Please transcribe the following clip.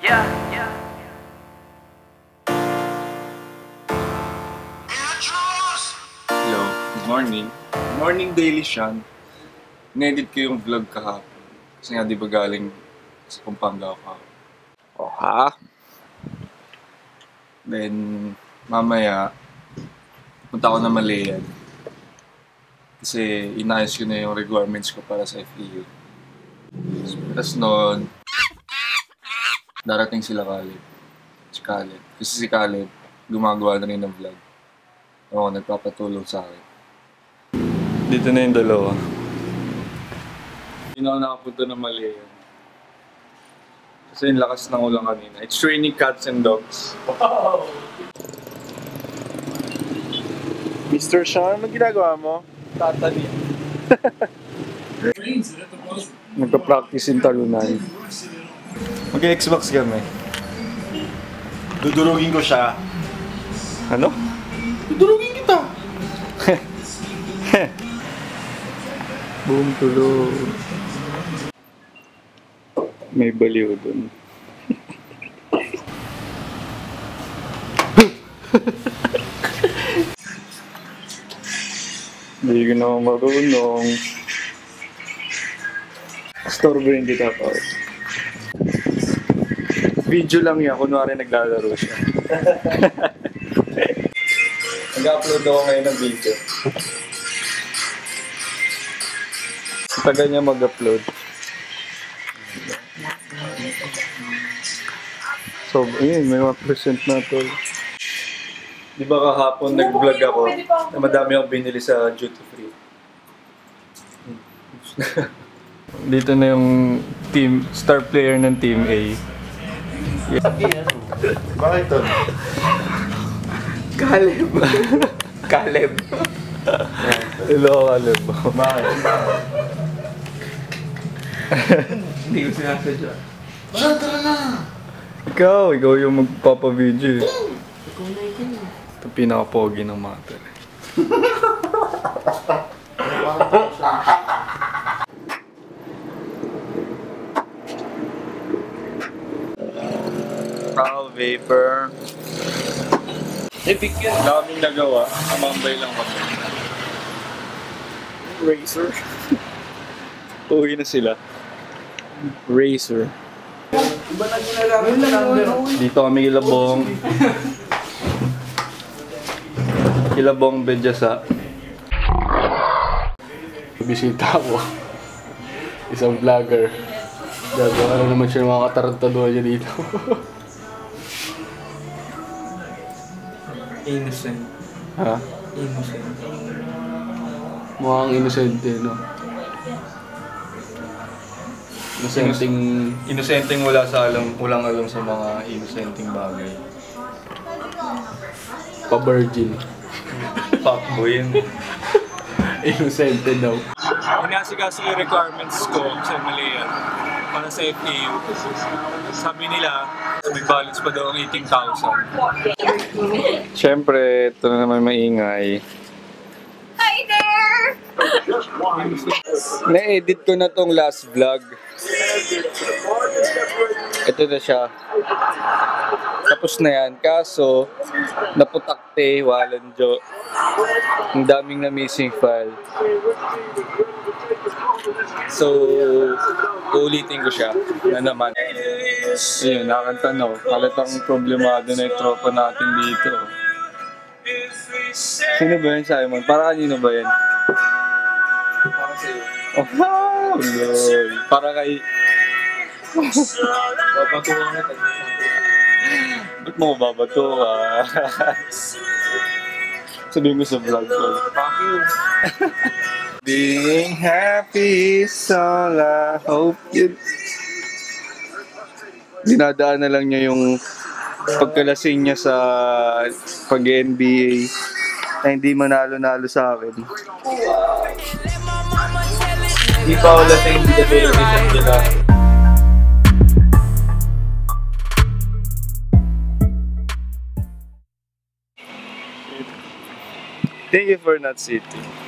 Hello, good morning. Good morning, Daily Sean. In-edit ko yung vlog kahapon. Kasi nga di ba galing sa Pampanga ako. Oh, ha? Then, mamaya, punta ako na Malayan. Kasi inayos ko na yung requirements ko para sa FEU. Tapos noon, darating sila Caleb. Si Caleb. Kasi si Caleb, gumagawa na rin ng vlog. Oo, nagpapatulong sa akin. Dito na yung dalawa. Hindi na ako nakapunta ng Malayan. Kasi yung lakas ng ulan kanina. It's raining cats and dogs. Wow! Mr. Sean, ano ginagawa mo? Tatali. Nagpa-practice yung talunan. Mag-Xbox kami. Dudurugin ko siya. Ano? Dudurugin kita! Boom tulo. May baliw dun. Hindi ko na marunong. Storeboyin kita pa. Video lang yan, kunwari naglalaro siya. Nag-upload ako ngayon ng video. Tagal niya mag-upload. So, ayun, may mga present na to. Di ba kahapon nag-vlog ako na madami akong binili sa duty free. Dito na yung team, star player ng Team A. Bakit ito? Caleb. Caleb. Hello, Caleb. Bakit? Hindi ko sinasadya. Tara na! Ikaw yung magpapa-video eh. Ito pinaka-pogi ng mater. Proud vapor. Epic yan. Daming nagawa. Amambay lang kami. Racer. Uwi na sila. Racer. Iba na ginagamit na number. Dito kami kilabong. Kilabong Bedyasa. Bisita ako. Isang vlogger. Gagawa na naman siya ng mga katarantaduhan niya dito. Innocent. Ha? Innocent. Mukhang inosente, no? Inosenteng wala sa walang alam sa mga inosenteng bagay. Pa-virgin. Fuckboy yun. Inosente daw. Inasikaso yung requirements ko sa Malayan para sa FEU. Sabi nila, may balance pa daw ang 18,000. Siyempre, ito na naman maingay. Hi there! Na-edit ko na tong last vlog. Ito na siya. Tapos na yan. Kaso, naputakte, walang jo. Ang daming na missing file. So, uulitin ko siya na naman. Ayun, nakakanta na ako. Halatang problemado na yung tropa natin dito. Sino ba yan, Simon? Para kanino ba yan? Para sa'yo. Oh, lol. Para kay... Babatuhan kita. Ba't mo babato ka? Sabihin mo sa vlog ko. Fuck you. Being happy is all I hope you... Dinadaan na lang niya yung pagkalasing niya sa pag-NBA na hindi manalo-nalo sa akin. Hindi pa wala sa hindi katulad ni Sandila. Thank you for not sitting.